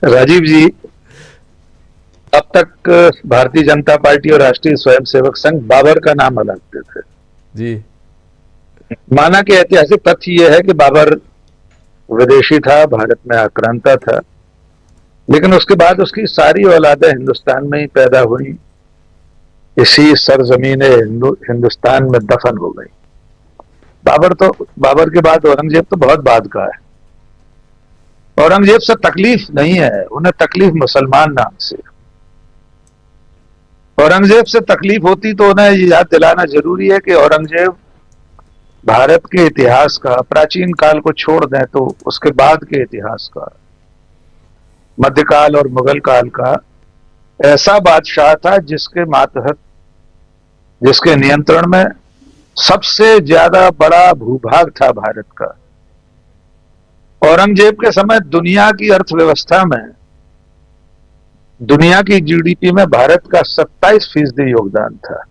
राजीव जी, अब तक भारतीय जनता पार्टी और राष्ट्रीय स्वयंसेवक संघ बाबर का नाम लगाते थे। जी। माना कि ऐतिहासिक तथ्य यह है कि बाबर विदेशी था, भारत में आक्रांता था, लेकिन उसके बाद उसकी सारी औलादें हिंदुस्तान में ही पैदा हुई, इसी सरजमीन हिंदुस्तान में दफन हो गई। बाबर के बाद औरंगजेब तो बहुत बाद का है। औरंगजेब से तकलीफ नहीं है, उन्हें तकलीफ मुसलमान नाम से। औरंगजेब से तकलीफ होती तो उन्हें ये याद दिलाना जरूरी है कि औरंगजेब भारत के इतिहास का, प्राचीन काल को छोड़ दें तो उसके बाद के इतिहास का, मध्यकाल और मुगल काल का ऐसा बादशाह था जिसके मातहत, जिसके नियंत्रण में सबसे ज्यादा बड़ा भूभाग था भारत का। औरंगजेब के समय दुनिया की अर्थव्यवस्था में, दुनिया की जीडीपी में भारत का 27% योगदान था।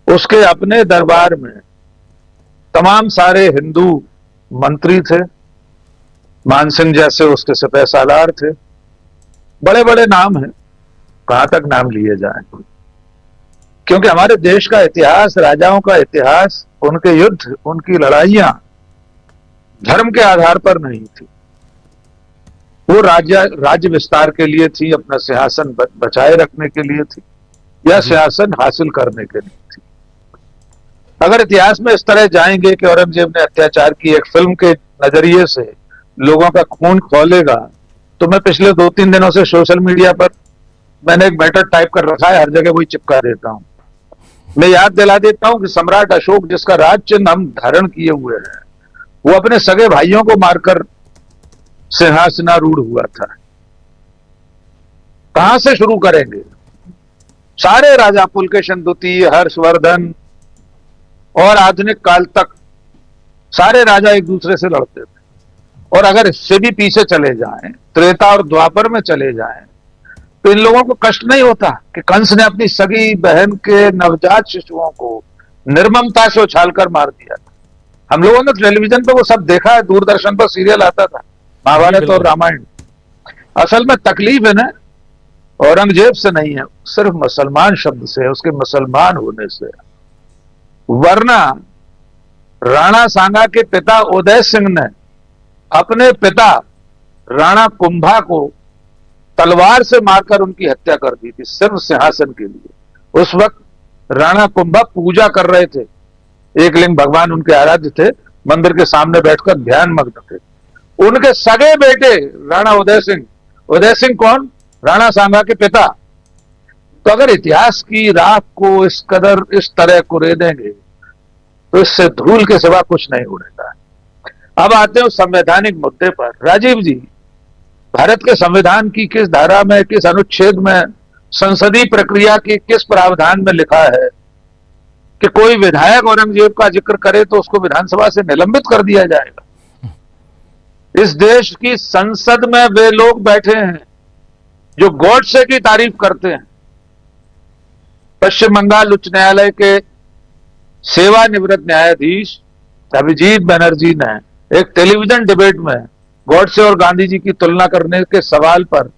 उसके अपने दरबार में तमाम सारे हिंदू मंत्री थे, मानसिंह जैसे उसके सिपह सालार थे, बड़े बड़े नाम हैं, कहां तक नाम लिए जाएं। क्योंकि हमारे देश का इतिहास, राजाओं का इतिहास, उनके युद्ध, उनकी लड़ाइयां धर्म के आधार पर नहीं थी। वो राज्य विस्तार के लिए थी, अपना सिंहासन बचाए रखने के लिए थी, या सिंहासन हासिल करने के लिए थी। अगर इतिहास में इस तरह जाएंगे कि औरंगजेब ने अत्याचार की, एक फिल्म के नजरिए से लोगों का खून खौलेगा, तो मैं पिछले 2-3 दिनों से सोशल मीडिया पर मैंने एक मैटर टाइप कर रखा है, हर जगह वही चिपका देता हूं। मैं याद दिला देता हूं कि सम्राट अशोक, जिसका राज चिन्ह हम धारण किए हुए हैं, वो अपने सगे भाइयों को मारकर सिंहासनारूढ़ हुआ था। कहां से शुरू करेंगे? सारे राजा, पुलकेशन द्वितीय, हर्षवर्धन और आधुनिक काल तक सारे राजा एक दूसरे से लड़ते थे। और अगर इससे भी पीछे चले जाएं, त्रेता और द्वापर में चले जाएं, तो इन लोगों को कष्ट नहीं होता कि कंस ने अपनी सगी बहन के नवजात शिशुओं को निर्ममता से उछालकर मार दिया। हम लोगों ने टेलीविजन पर वो सब देखा है, दूरदर्शन पर सीरियल आता था, महाभारत और रामायण। असल में तकलीफ है ना, औरंगजेब से नहीं है, सिर्फ मुसलमान शब्द से है, उसके मुसलमान होने से। वरना राणा सांगा के पिता उदय सिंह ने अपने पिता राणा कुंभा को तलवार से मारकर उनकी हत्या कर दी थी, सिर्फ सिंहासन के लिए। उस वक्त राणा कुंभा पूजा कर रहे थे, एकलिंग भगवान उनके आराध्य थे, मंदिर के सामने बैठकर ध्यान मग्न थे। उनके सगे बेटे राणा उदय सिंह कौन? राणा सांगा के पिता। तो अगर इतिहास की राख को इस कदर, इस तरह कुरेदेंगे, तो इससे धूल के सिवा कुछ नहीं उड़ेगा। अब आते हैं संवैधानिक मुद्दे पर। राजीव जी, भारत के संविधान की किस धारा में, किस अनुच्छेद में, संसदीय प्रक्रिया के किस प्रावधान में लिखा है कि कोई विधायक औरंगजेब का जिक्र करे तो उसको विधानसभा से निलंबित कर दिया जाएगा? इस देश की संसद में वे लोग बैठे हैं जो गॉडसे की तारीफ करते हैं। पश्चिम बंगाल उच्च न्यायालय के सेवानिवृत्त न्यायाधीश अभिजीत बनर्जी ने एक टेलीविजन डिबेट में गॉडसे और गांधी जी की तुलना करने के सवाल पर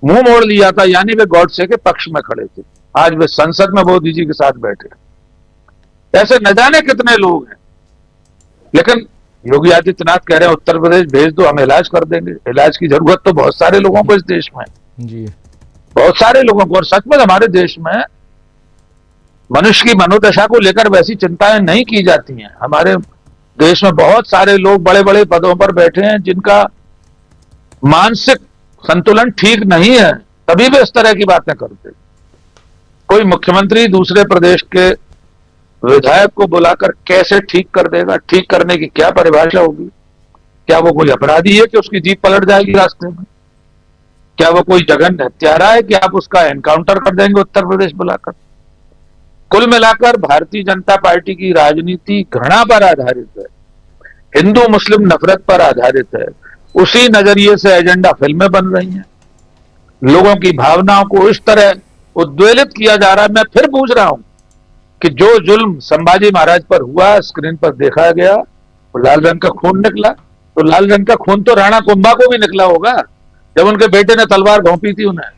मुंह मोड़ लिया था, यानी वे गॉडसे के पक्ष में खड़े थे। आज वे संसद में मोदी जी के साथ बैठे। ऐसे न जाने कितने लोग हैं। लेकिन योगी आदित्यनाथ कह रहे हैं उत्तर प्रदेश भेज दो, हम इलाज कर देंगे। इलाज की जरूरत तो बहुत सारे लोगों को इस देश में जी, बहुत सारे लोगों को। और सच में हमारे देश में मनुष्य की मनोदशा को लेकर वैसी चिंताएं नहीं की जाती हैं। हमारे देश में बहुत सारे लोग बड़े बड़े पदों पर बैठे हैं जिनका मानसिक संतुलन ठीक नहीं है, तभी भी इस तरह की बातें करते। कोई मुख्यमंत्री दूसरे प्रदेश के विधायक को बुलाकर कैसे ठीक कर देगा? ठीक करने की क्या परिभाषा होगी? क्या वो कोई अपराधी है कि उसकी जीप पलट जाएगी रास्ते में? क्या वो कोई जघन्य हत्यारा है कि आप उसका एनकाउंटर कर देंगे उत्तर प्रदेश बुलाकर? कुल मिलाकर भारतीय जनता पार्टी की राजनीति घृणा पर आधारित है, हिंदू मुस्लिम नफरत पर आधारित है। उसी नजरिए से एजेंडा फिल्में बन रही हैं, लोगों की भावनाओं को इस तरह उद्वेलित किया जा रहा है। मैं फिर पूछ रहा हूं कि जो जुल्म संभाजी महाराज पर हुआ, स्क्रीन पर देखा गया, तो लाल रंग का खून निकला, तो लाल रंग का खून तो राणा कुंभा को भी निकला होगा। जब उनके बेटे ने तलवार घोंपी थी उन्हें।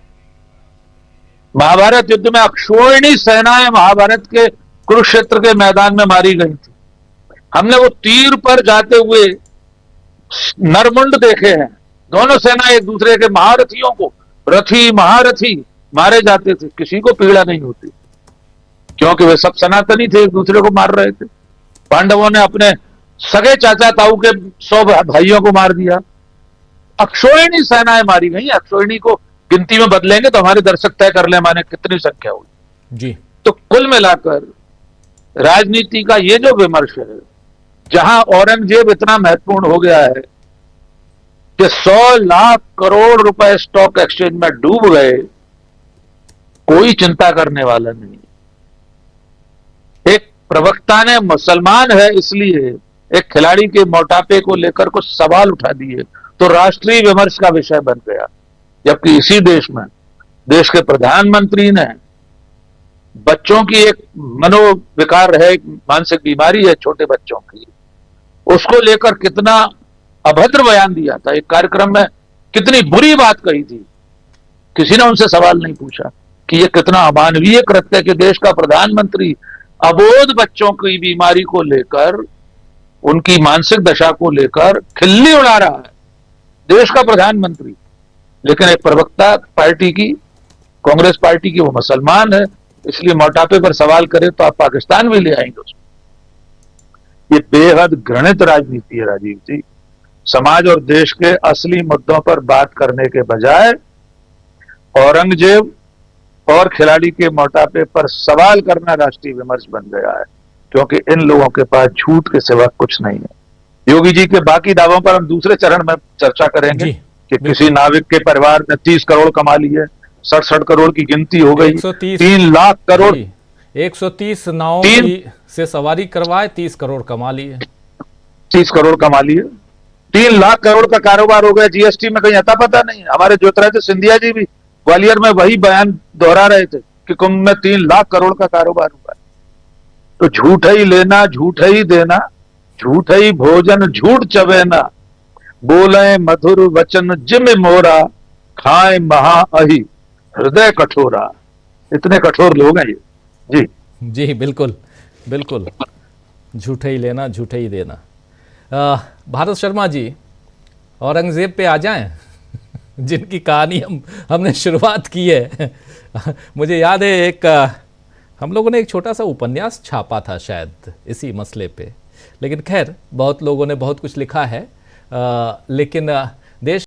महाभारत युद्ध में अक्षौहिणी सेनाएं महाभारत के कुरुक्षेत्र के मैदान में मारी गई थी। हमने वो तीर पर जाते हुए नरमुंड देखे हैं। दोनों सेना एक दूसरे के महारथियों को, रथी महारथी मारे जाते थे, किसी को पीड़ा नहीं होती, क्योंकि वे सब सनातनी थे, एक दूसरे को मार रहे थे। पांडवों ने अपने सगे चाचा ताऊ के 100 भाइयों को मार दिया। अक्षौहिणी सेनाएं मारी गई। अक्षौहिणी को गिनती में बदलेंगे तो हमारे दर्शक तय कर ले माने कितनी संख्या हुई जी। तो कुल मिलाकर राजनीति का ये जो विमर्श है, जहां औरंगजेब इतना महत्वपूर्ण हो गया है कि 100 लाख करोड़ रुपए स्टॉक एक्सचेंज में डूब गए, कोई चिंता करने वाला नहीं। एक प्रवक्ता ने मुसलमान है इसलिए एक खिलाड़ी के मोटापे को लेकर कुछ सवाल उठा दिए तो राष्ट्रीय विमर्श का विषय बन गया। जबकि इसी देश में देश के प्रधानमंत्री ने बच्चों की एक मनोविकार है, एक मानसिक बीमारी है छोटे बच्चों की, उसको लेकर कितना अभद्र बयान दिया था। एक कार्यक्रम में कितनी बुरी बात कही थी, किसी ने उनसे सवाल नहीं पूछा कि यह कितना अमानवीय कृत्य है कि देश का प्रधानमंत्री अबोध बच्चों की बीमारी को लेकर, उनकी मानसिक दशा को लेकर खिल्ली उड़ा रहा है, देश का प्रधानमंत्री। लेकिन एक प्रवक्ता पार्टी की, कांग्रेस पार्टी की, वो मुसलमान है, इसलिए मोटापे पर सवाल करे तो आप पाकिस्तान भी ले आएंगे उसको। ये बेहद घृणित राजनीति है राजीव जी। समाज और देश के असली मुद्दों पर बात करने के बजाय औरंगजेब और खिलाड़ी के मोटापे पर सवाल करना राष्ट्रीय विमर्श बन गया है, क्योंकि इन लोगों के पास झूठ के सिवा कुछ नहीं है। योगी जी के बाकी दावों पर हम दूसरे चरण में चर्चा करेंगे कि किसी नाविक के परिवार ने 30 करोड़ कमा लिए, 67 करोड़ की गिनती हो गई, 3 लाख करोड़, 130 नावों से सवारी करवाए, 30 करोड़ कमा लिए, 30 करोड़ कमा लिए, 3 लाख करोड़ का कारोबार हो गया। जीएसटी में कहीं अता पता नहीं। हमारे ज्योतिरादित्य सिंधिया जी भी ग्वालियर में वही बयान दोहरा रहे थे कि कुंभ में 3 लाख करोड़ का कारोबार हुआ है। तो झूठ ही लेना, झूठ ही देना, झूठ ही भोजन, झूठ चबेना, बोले मधुर वचन जिम मोरा, खाए महा अहि हृदय कठोरा। इतने कठोर लोग हैं ये। जी जी, बिल्कुल बिल्कुल, झूठे ही लेना, झूठे ही देना। भारत शर्मा जी, औरंगजेब पे आ जाएं जिनकी कहानी हमने शुरुआत की है। मुझे याद है एक हम लोगों ने एक छोटा सा उपन्यास छापा था शायद इसी मसले पे, लेकिन खैर बहुत लोगों ने बहुत कुछ लिखा है, लेकिन देश